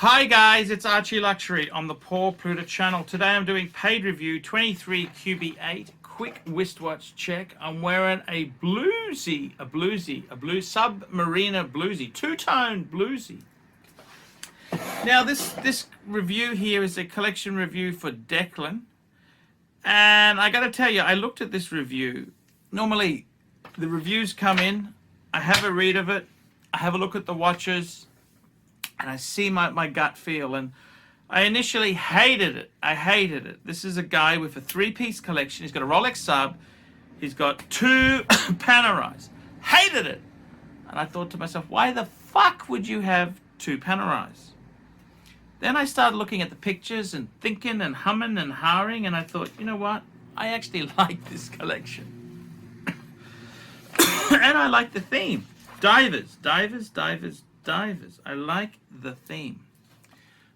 Hi guys, it's ArchieLuxury on the Poor Pluta channel. Today I'm doing paid review 23 QB8 quick wristwatch check. I'm wearing a blue submariner bluesy, two-tone bluesy. Now this review here is a collection review for Declan, and I gotta tell you, I looked at this review. Normally the reviews come in, I have a read of it, I have a look at the watches, and I see my gut feel, and I initially hated it. I hated it. This is a guy with a three-piece collection. He's got a Rolex sub. He's got two Panerais. Hated it. And I thought to myself, why the fuck would you have two Panerais? Then I started looking at the pictures and thinking and humming and hawing, and I thought, you know what? I actually like this collection. And I like the theme. Divers, divers, divers, divers. I like the theme.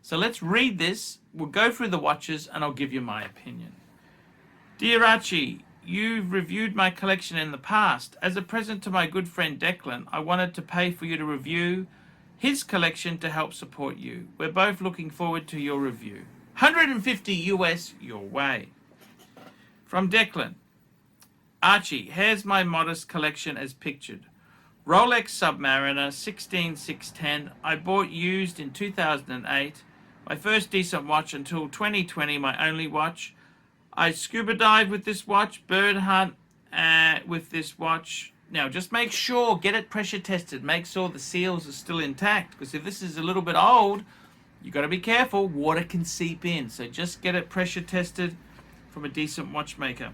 So let's read this. We'll go through the watches and I'll give you my opinion. Dear Archie, you've reviewed my collection in the past. As a present to my good friend Declan, I wanted to pay for you to review his collection to help support you. We're both looking forward to your review. 150 US your way. From Declan. Archie, here's my modest collection as pictured. Rolex Submariner 16610. I bought used in 2008. My first decent watch until 2020, my only watch. I scuba dive with this watch, bird hunt with this watch. Now just make sure, get it pressure tested. Make sure the seals are still intact, because if this is a little bit old, you got to be careful. Water can seep in. So just get it pressure tested from a decent watchmaker.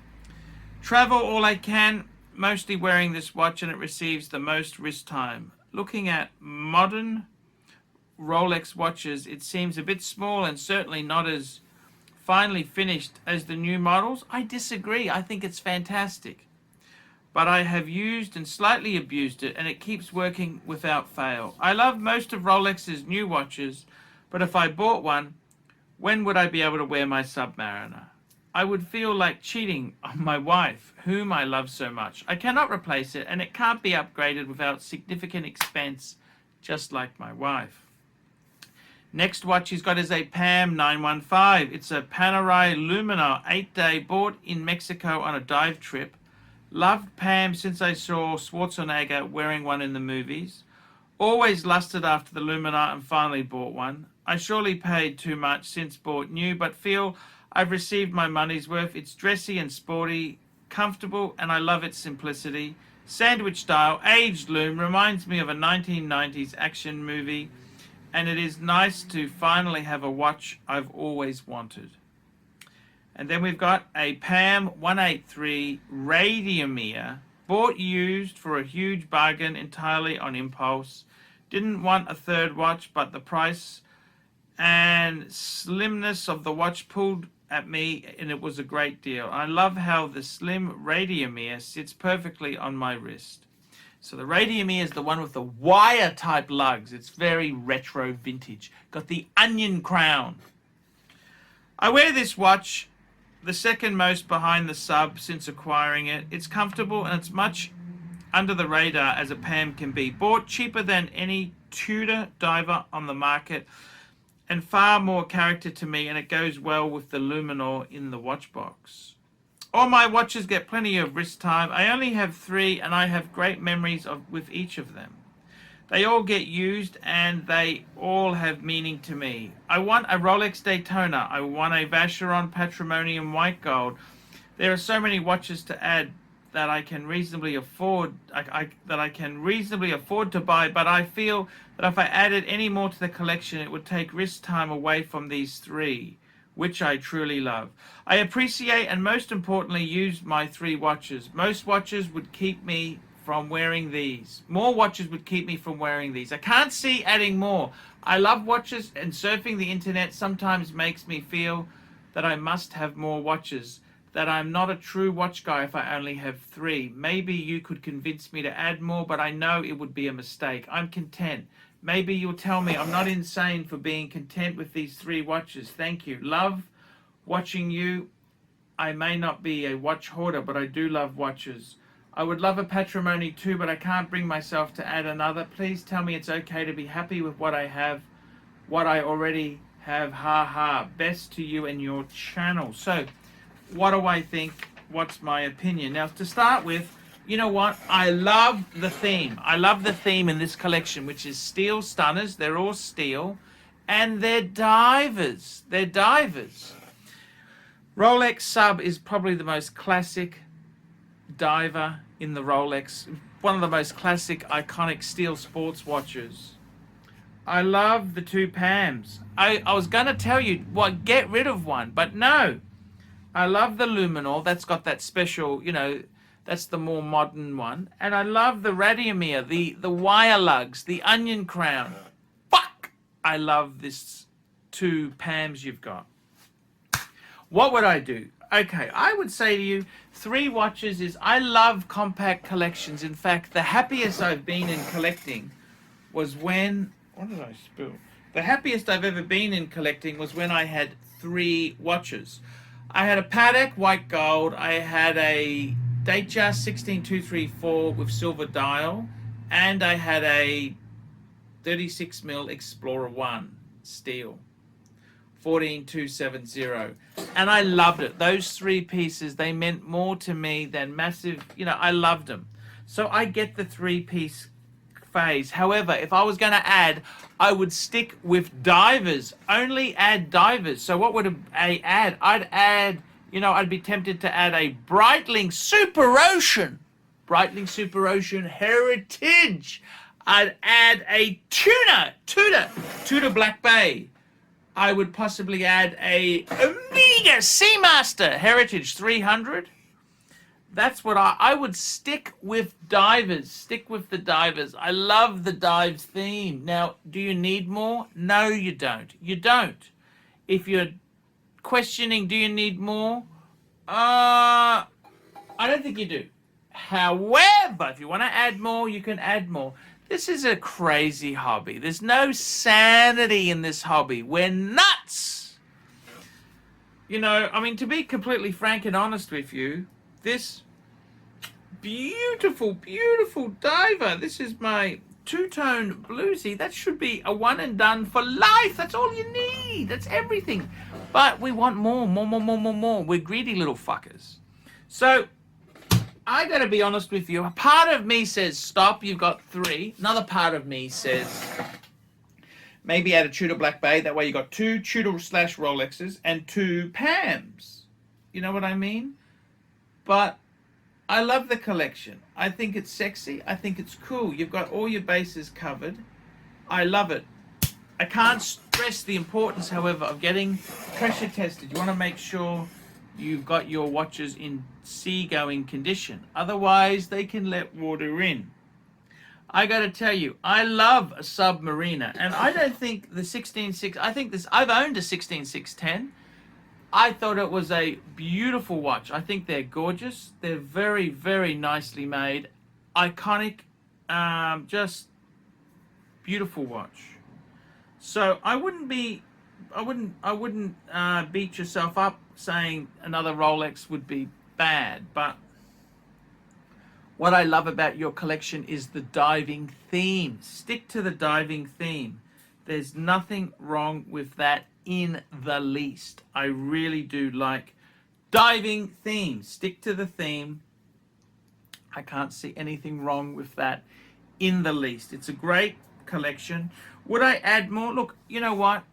Travel all I can. Mostly wearing this watch, and it receives the most wrist time. Looking at modern Rolex watches, it seems a bit small and certainly not as finely finished as the new models. I disagree. I think it's fantastic. But I have used and slightly abused it, and it keeps working without fail. I love most of Rolex's new watches, but if I bought one, when would I be able to wear my Submariner? I would feel like cheating on my wife, whom I love so much. I cannot replace it, and it can't be upgraded without significant expense, just like my wife. Next watch he's got is a PAM 915. It's a Panerai Luminar 8-day, bought in Mexico on a dive trip. Loved PAM since I saw Schwarzenegger wearing one in the movies. Always lusted after the Luminar and finally bought one. I surely paid too much since bought new, but feel I've received my money's worth. It's dressy and sporty, comfortable, and I love its simplicity. Sandwich style, aged loom, reminds me of a 1990s action movie, and it is nice to finally have a watch I've always wanted. And then we've got a PAM 183 Radiomere, bought used for a huge bargain entirely on impulse. Didn't want a third watch, but the price and slimness of the watch pulled at me, and it was a great deal. I love how the slim Radiomere sits perfectly on my wrist. So the Radiomere is the one with the wire type lugs. It's very retro vintage. Got the onion crown. I wear this watch the second most behind the sub since acquiring it. It's comfortable and it's much under the radar as a PAM can be. Bought cheaper than any Tudor diver on the market, and far more character to me, and it goes well with the Luminor in the watch box. All my watches get plenty of wrist time. I only have 3, and I have great memories with each of them. They all get used, and they all have meaning to me. I want a Rolex Daytona. I want a Vacheron Patrimonium White Gold. There are so many watches to add that I can reasonably afford to buy, but I feel that if I added any more to the collection, it would take wrist time away from these 3, which I truly love. I appreciate and most importantly use my 3 watches. Most watches would keep me from wearing these. More watches would keep me from wearing these. I can't see adding more. I love watches, and surfing the internet sometimes makes me feel that I must have more watches, that I'm not a true watch guy if I only have 3. Maybe you could convince me to add more, but I know it would be a mistake. I'm content. Maybe you'll tell me I'm not insane for being content with these 3 watches. Thank you. Love watching you. I may not be a watch hoarder, but I do love watches. I would love a Patrimony too, but I can't bring myself to add another. Please tell me it's okay to be happy with what I have. what I already have. Ha ha. Best to you and your channel. So, what do I think? What's my opinion? Now, to start with, you know what? I love the theme. I love the theme in this collection, which is steel stunners. They're all steel. And they're divers. They're divers. Rolex Sub is probably the most classic diver in the Rolex. One of the most classic, iconic steel sports watches. I love the two Pams. I was going to tell you, what, get rid of one, but no. I love the Luminor. That's got that special, you know, that's the more modern one. And I love the Radiomir, the wire lugs, the onion crown. Fuck! I love this two Pams you've got. What would I do? Okay, I would say to you, 3 watches is, I love compact collections. In fact, the happiest I've been in collecting was when, what did I spill? The happiest I've ever been in collecting was when I had 3 watches. I had a Patek white gold, I had a Datejust 16234 with silver dial, and I had a 36mm Explorer 1 steel. 14270, and I loved it. Those 3 pieces, they meant more to me than massive, you know, I loved them. So I get the 3-piece phase. However, if I was going to add, I would stick with divers, only add divers. So what would I add? I'd add, you know, I'd be tempted to add a Breitling Super Ocean Heritage. I'd add a Tudor Black Bay. I would possibly add a Omega Seamaster Heritage 300. That's what I would stick with divers. Stick with the divers. I love the dives theme. Now, do you need more? No, you don't. You don't. If you're questioning, do you need more? I don't think you do. However, if you want to add more, you can add more. This is a crazy hobby. There's no sanity in this hobby. We're nuts. You know, I mean, to be completely frank and honest with you, this beautiful, beautiful diver, this is my two-tone bluesy. That should be a one and done for life. That's all you need. That's everything. But we want more. We're greedy little fuckers. So, I gotta be honest with you. A part of me says stop, you've got 3. Another part of me says maybe add a Tudor Black Bay. That way you got 2 Tudor/Rolexes and 2 Pams. You know what I mean? But I love the collection. I think it's sexy. I think it's cool. You've got all your bases covered. I love it. I can't stress the importance, however, of getting pressure tested. You want to make sure you've got your watches in seagoing condition. Otherwise, they can let water in. I got to tell you, I love a Submariner, and I don't think the 166. I think this. I've owned a 16610. I thought it was a beautiful watch. I think they're gorgeous. They're very, very nicely made, iconic, just beautiful watch. So I wouldn't beat yourself up saying another Rolex would be bad, but what I love about your collection is the diving theme. Stick to the diving theme. There's nothing wrong with that in the least. I really do like diving themes. Stick to the theme. I can't see anything wrong with that in the least. It's a great collection. Would I add more? Look, you know what?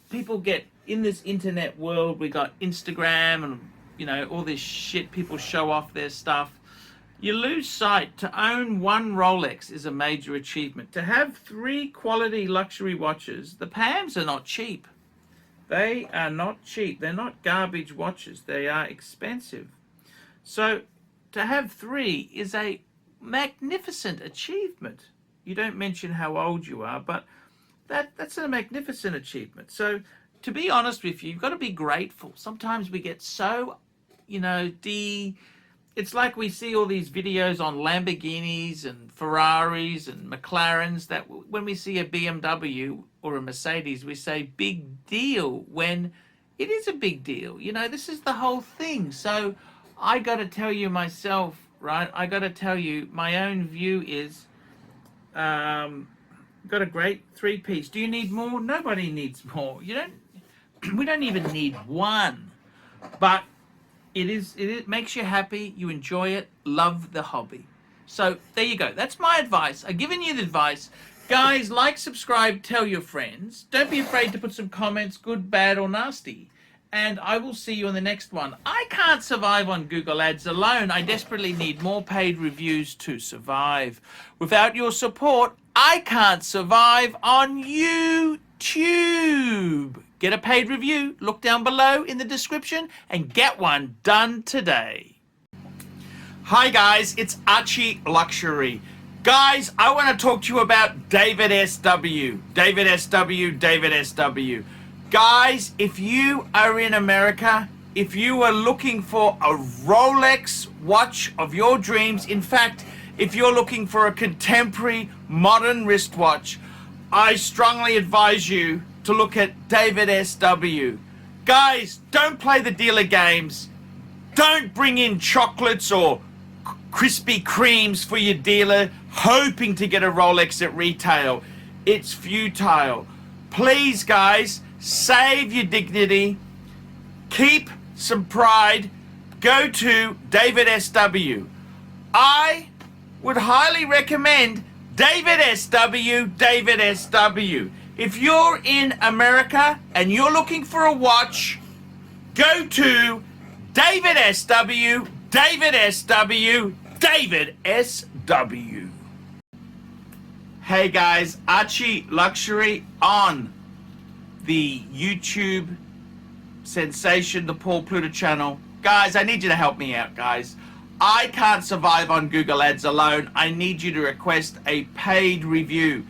People get in this internet world. We got Instagram and, you know, all this shit. People show off their stuff. You lose sight. To own 1 Rolex is a major achievement. To have 3 quality luxury watches, the Pams are not cheap. They are not cheap. They're not garbage watches. They are expensive. So to have 3 is a magnificent achievement. You don't mention how old you are, but that's a magnificent achievement. So to be honest with you, you've got to be grateful. Sometimes we get so, you know, it's like we see all these videos on Lamborghinis and Ferraris and McLarens that when we see a BMW or a Mercedes, we say big deal when it is a big deal. You know, this is the whole thing. So I got to tell you myself, right? I got to tell you my own view is You've got a great 3-piece. Do you need more? Nobody needs more. You don't. We don't even need one. But it makes you happy. You enjoy it. Love the hobby. So there you go. That's my advice. I've given you the advice. Guys, like, subscribe, tell your friends. Don't be afraid to put some comments, good, bad, or nasty. And I will see you in the next one. I can't survive on Google Ads alone. I desperately need more paid reviews to survive. Without your support, I can't survive on YouTube. Get a paid review. Look down below in the description and get one done today. Hi guys, it's ArchieLuxury. Guys, I want to talk to you about David SW. David SW, David SW. Guys, if you are in America, if you are looking for a Rolex watch of your dreams, in fact, if you're looking for a contemporary modern wristwatch, I strongly advise you to look at David SW. Guys, don't play the dealer games. Don't bring in chocolates or Krispy Kremes for your dealer hoping to get a Rolex at retail. It's futile. Please, guys, save your dignity. Keep some pride. Go to David SW. I would highly recommend David SW, David SW. If you're in America and you're looking for a watch, go to David SW, David SW, David SW. Hey guys, ArchieLuxury on the YouTube sensation, the Paul Pluta channel. Guys, I need you to help me out, guys. I can't survive on Google Ads alone. I need you to request a paid review.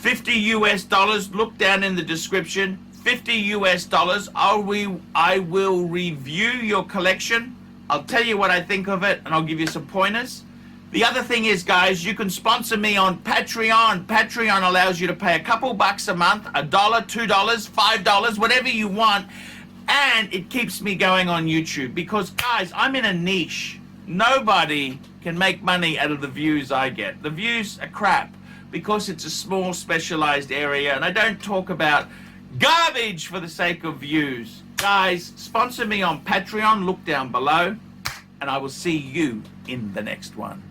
$50 US. Look down in the description. $50 US. I will review your collection. I'll tell you what I think of it, and I'll give you some pointers. The other thing is, guys, you can sponsor me on Patreon. Patreon allows you to pay a couple bucks a month, $1, $2, $5, whatever you want, and it keeps me going on YouTube. Because, guys, I'm in a niche. Nobody can make money out of the views I get. The views are crap because it's a small, specialized area, and I don't talk about garbage for the sake of views. Guys, sponsor me on Patreon. Look down below, and I will see you in the next one.